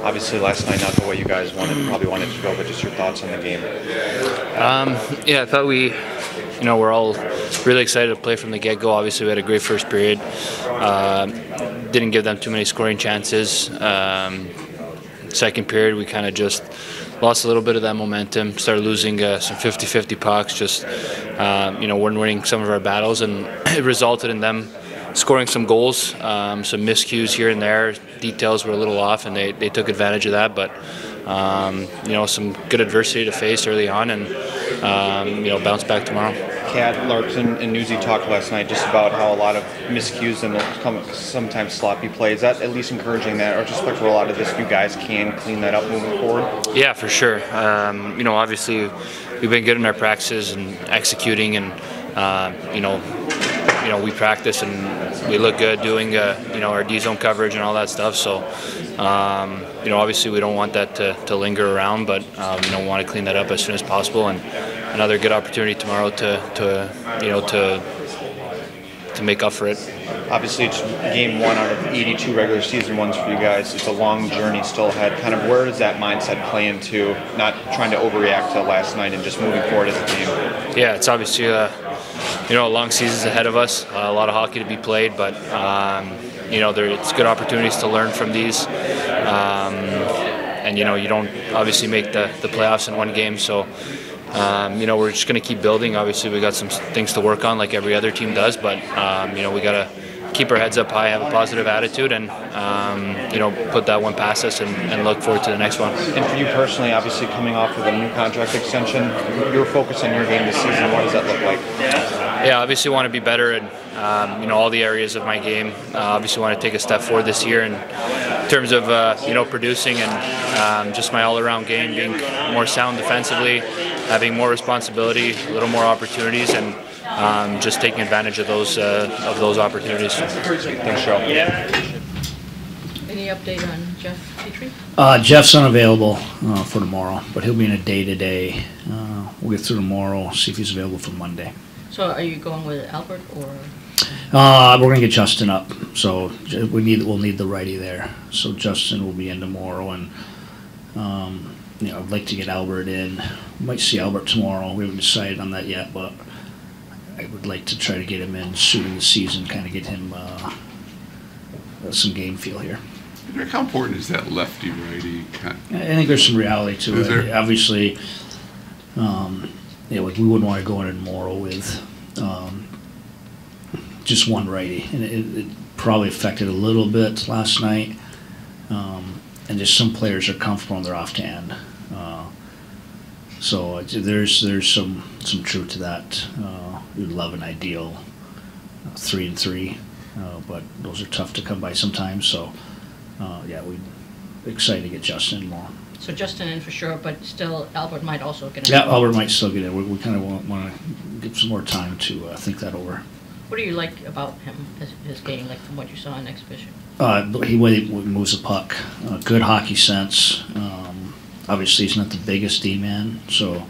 Obviously, last night not the way you guys probably wanted to go, but just your thoughts on the game. Yeah, I thought we're all really excited to play from the get-go. Obviously, we had a great first period. Didn't give them too many scoring chances. Second period, we kind of just lost a little bit of that momentum, started losing some 50-50 pucks, just, weren't winning some of our battles, and it resulted in them scoring some goals, some miscues here and there. Details were a little off, and they took advantage of that, but, some good adversity to face early on, and, bounce back tomorrow. Kat, Larson, and Newsy talked last night just about how a lot of miscues and sometimes sloppy play. Is that at least encouraging that, or just for a lot of this, you guys can clean that up moving forward? Yeah, for sure. Obviously, we've been good in our practices and executing, and we practice and we look good doing our D-zone coverage and all that stuff. So, obviously we don't want that to linger around, but we want to clean that up as soon as possible. And another good opportunity tomorrow to make up for it. Obviously, it's game 1 out of 82 regular season ones for you guys. It's a long journey still ahead. Kind of where does that mindset play into not trying to overreact to last night and just moving forward as a team? Yeah, it's obviously a long season's ahead of us. A lot of hockey to be played, but it's good opportunities to learn from these. And you don't obviously make the playoffs in one game, so. We're just going to keep building. Obviously, we got some things to work on like every other team does, but, we got to keep our heads up high, have a positive attitude, and, put that one past us and look forward to the next one. And for you personally, obviously coming off with a new contract extension, your focus on your game this season, what does that look like? Yeah, obviously want to be better in, all the areas of my game. Obviously want to take a step forward this year in terms of, producing and just my all-around game, being more sound defensively, having more responsibility, a little more opportunities, and just taking advantage of those opportunities. Thanks, Joe. Any update on Jeff Petrie? Jeff's unavailable for tomorrow, but he'll be in a day-to-day. We'll get through tomorrow, see if he's available for Monday. So are you going with Albert or? We're going to get Justin up, so we'll need the righty there. So Justin will be in tomorrow, and I'd like to get Albert in. We might see Albert tomorrow. We haven't decided on that yet, but I would like to try to get him in soon in the season, kind of get him some game feel here. Derek, how important is that lefty-righty? I think there's some reality to it. Obviously, we wouldn't want to go in tomorrow with just one righty, and it probably affected a little bit last night. And just some players are comfortable on their off-hand. So there's some truth to that. We'd love an ideal 3-3, but those are tough to come by sometimes. So we're excited to get Justin in more. So Justin in for sure, but still Albert might also get in. Yeah, Albert might still get in. We kind of want to give some more time to think that over. What do you like about him, his game, like from what you saw in exhibition? He moves the puck, good hockey sense. Obviously, he's not the biggest D-man, so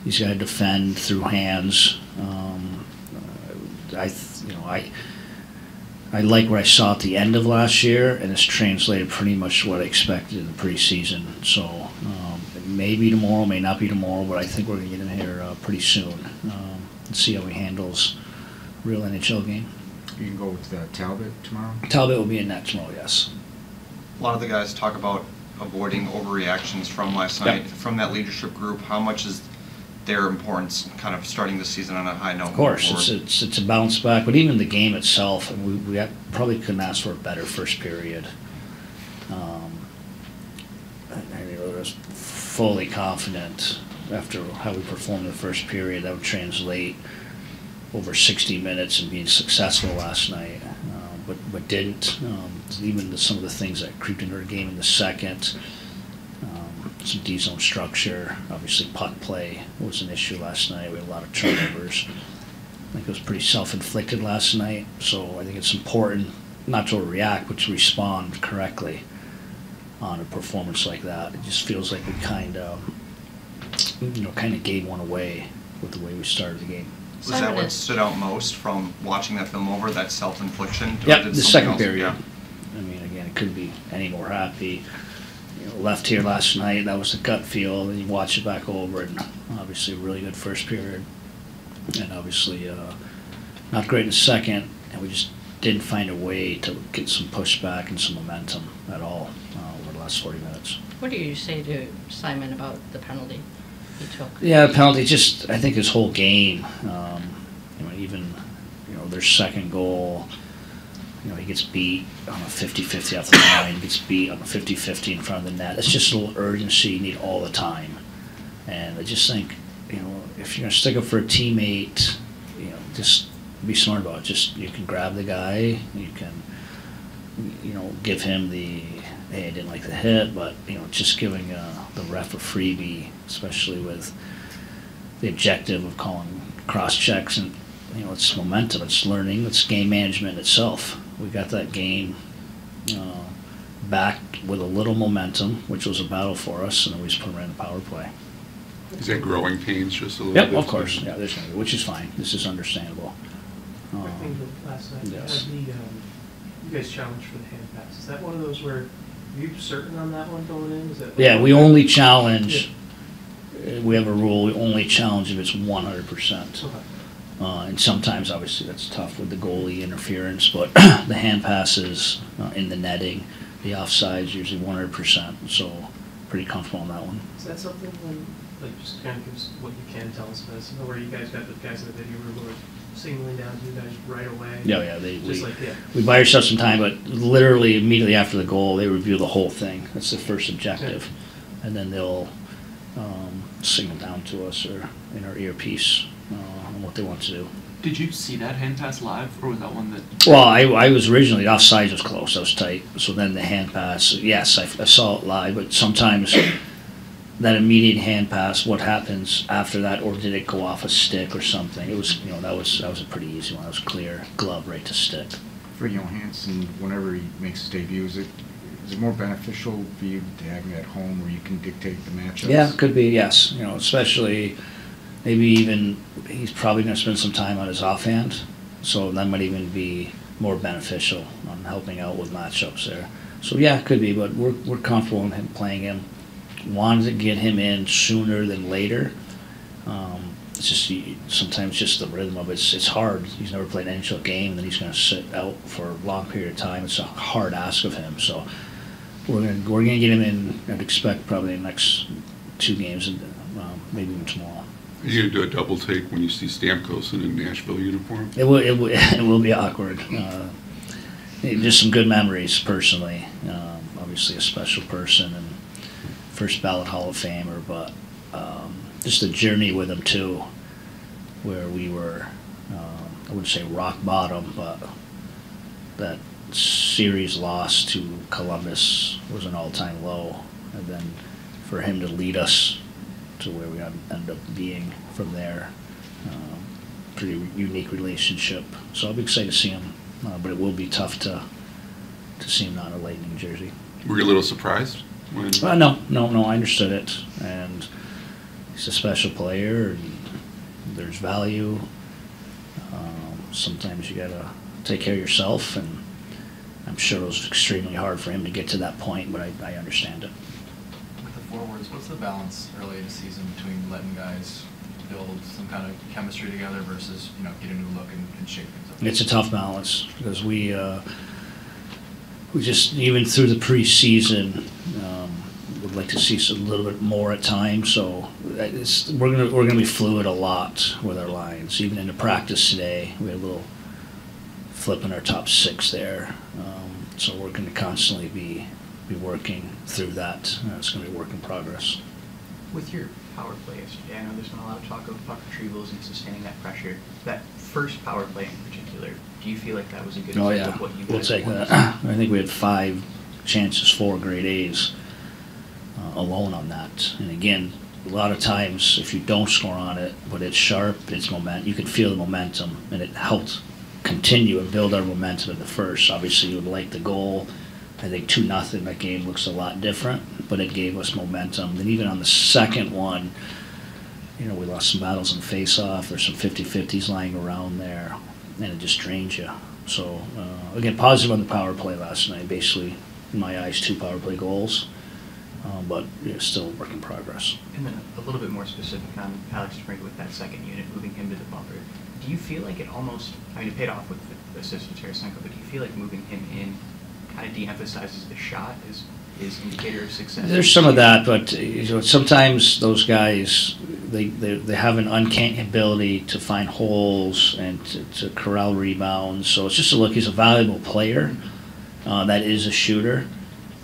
he's got to defend through hands. I like what I saw at the end of last year, and it's translated pretty much what I expected in the preseason. So it may be tomorrow, may not be tomorrow, but I think we're going to get him here pretty soon and see how he handles real NHL game. You can go with Talbot tomorrow? Talbot will be in that tomorrow, yes. A lot of the guys talk about avoiding overreactions from last night. From that leadership group, how much is their importance kind of starting the season on a high note? Of course, it's a bounce back, but even the game itself, we probably couldn't ask for a better first period. I was fully confident after how we performed in the first period that would translate over 60 minutes and being successful last night, but didn't. Even some of the things that creeped into our game in the second, some D-zone structure, obviously puck play was an issue last night. We had a lot of turnovers. I think it was pretty self-inflicted last night, so I think it's important not to react, but to respond correctly on a performance like that. It just feels like we kind of gave one away with the way we started the game. Was that what stood out most from watching that film over, that self-infliction? Yeah, the second period. Yeah. I mean, again, it couldn't be any more happy. left here last night. That was a gut feel. And you watch it back over, and obviously a really good first period, and obviously not great in the second. And we just didn't find a way to get some pushback and some momentum at all over the last 40 minutes. What do you say to Simon about the penalty he took? Yeah, the penalty. Just I think his whole game. Even their second goal. He gets beat on a 50-50 off the line. He gets beat on a 50-50 in front of the net. It's just a little urgency you need all the time. And I just think, if you're going to stick up for a teammate, just be smart about it. Just, you can grab the guy. You can, give him the, hey, I didn't like the hit, but, just giving the ref a freebie, especially with the objective of calling cross checks, and it's momentum, it's learning, it's game management itself. We got that game back with a little momentum, which was a battle for us, and then we just put them in the power play. Is that growing pains just a little Yep, bit? of course. Yeah, there's gonna be, which is fine. This is understandable. Quick thing that last night, Yes. you guys challenged for the hand pass. Is that one of those where, are you certain on that one going in? Is that Yeah, we only challenge. We have a rule. We only challenge if it's 100%. Okay. And sometimes, obviously, that's tough with the goalie interference, but the hand passes in the netting, the offside is usually 100%, so pretty comfortable on that one. Is that something when, just kind of give us what you can tell us about this, where you guys got the guys in the video who were signaling down to you guys right away? Yeah, we buy ourselves some time, but literally immediately after the goal, they review the whole thing. That's the first objective. Yeah. And then they'll signal down to us or in our earpiece on what they want to do. Did you see that hand pass live, or was that one that... Well, I was originally, offside was close, I was tight. So then the hand pass, yes, I saw it live, but sometimes that immediate hand pass, what happens after that, or did it go off a stick or something? It was, that was a pretty easy one. That was clear, glove right to stick. For Johansson, whenever he makes his debut, is it more beneficial for you to have him at home where you can dictate the matchups? Yeah, it could be, yes. Especially maybe even he's probably going to spend some time on his offhand, so that might even be more beneficial on helping out with matchups there. So yeah, it could be, but we're comfortable in him playing him. Wanted to get him in sooner than later. It's just sometimes just the rhythm of it. It's hard. He's never played an NHL game, and then he's going to sit out for a long period of time. It's a hard ask of him. So we're gonna get him in. I'd expect probably the next 2 games, and maybe even tomorrow. Are you going to do a double take when you see Stamkos in a Nashville uniform? It will be awkward. Just some good memories personally. Obviously a special person and first ballot Hall of Famer, but just a journey with him too, where we were, I wouldn't say rock bottom, but that series loss to Columbus was an all-time low, and then for him to lead us to where we ended up being from there, pretty unique relationship. So I'll be excited to see him, but it will be tough to see him not in a Lightning jersey. Were you a little surprised? When... No, I understood it, and he's a special player, and there's value. Sometimes you gotta take care of yourself, and I'm sure it was extremely hard for him to get to that point, but I understand it. With the forwards, what's the balance early in the season between letting guys build some kind of chemistry together versus, get a new look and shake things up? It's a tough balance, because we just, even through the preseason, would like to see a little bit more at times. So we're gonna be fluid a lot with our lines. Even in the practice today, we had a little flip in our top 6 there. So we're going to constantly be working through that. It's going to be a work in progress. With your power play yesterday, I know there's been a lot of talk of puck retrievals and sustaining that pressure. That first power play in particular, do you feel like that was a good example of what you guys we'll take that. I think we had 5 chances, 4 grade A's alone on that. And again, a lot of times if you don't score on it, but it's sharp, it's momentum, you can feel the momentum, and it helped continue and build our momentum in the first. Obviously, you would like the goal. I think 2-0, that game looks a lot different, but it gave us momentum. And even on the second one, we lost some battles in face-off. There's some 50-50s lying around there, and it just drains you. So, again, positive on the power play last night. Basically, in my eyes, 2 power play goals. but still a work in progress. And then a little bit more specific on Alex Spring with that second unit, moving him to the bumper. Do you feel like it almost, I mean, it paid off with the assist to Tarasenko, but do you feel like moving him in kind of de-emphasizes the shot as indicator of success? There's some of that, but sometimes those guys, they have an uncanny ability to find holes and to corral rebounds. So it's just a look. He's a valuable player that is a shooter,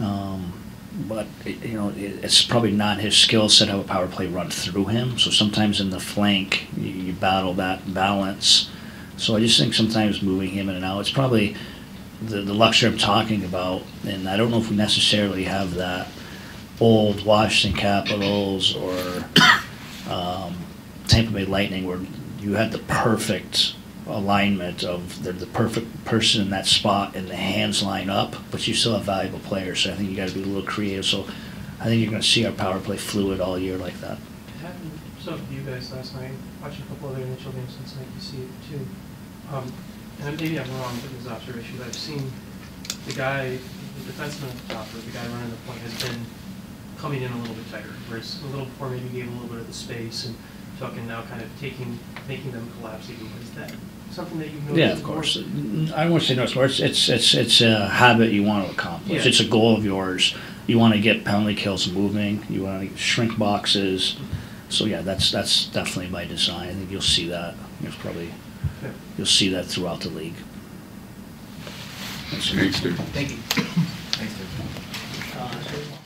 but it's probably not his skill set to have a power play run through him. So sometimes in the flank you battle that balance. So I just think sometimes moving him in and out, it's probably the luxury I'm talking about, and I don't know if we necessarily have that old Washington Capitals or Tampa Bay Lightning where you had the perfect alignment of the perfect person in that spot and the hands line up, but you still have valuable players, so I think you got to be a little creative. So I think you're going to see our power play fluid all year like that. It happened so for you guys last night, watching a couple other NHL games since night, you see it too. And maybe I'm wrong with this observation, but I've seen the guy, the defenseman at the top, or the guy running the point, has been coming in a little bit tighter, whereas a little before maybe gave a little bit of the space and took, and now kind of making them collapse even more. Is that something that you've noticed? Yeah, of course. I won't say no, it's a habit you want to accomplish. Yeah. It's a goal of yours. You want to get penalty kills moving. You want to shrink boxes. So yeah, that's definitely by design. I think you'll see that. You'll see that throughout the league. Thanks, Dave. Thank you. Thanks, Dave.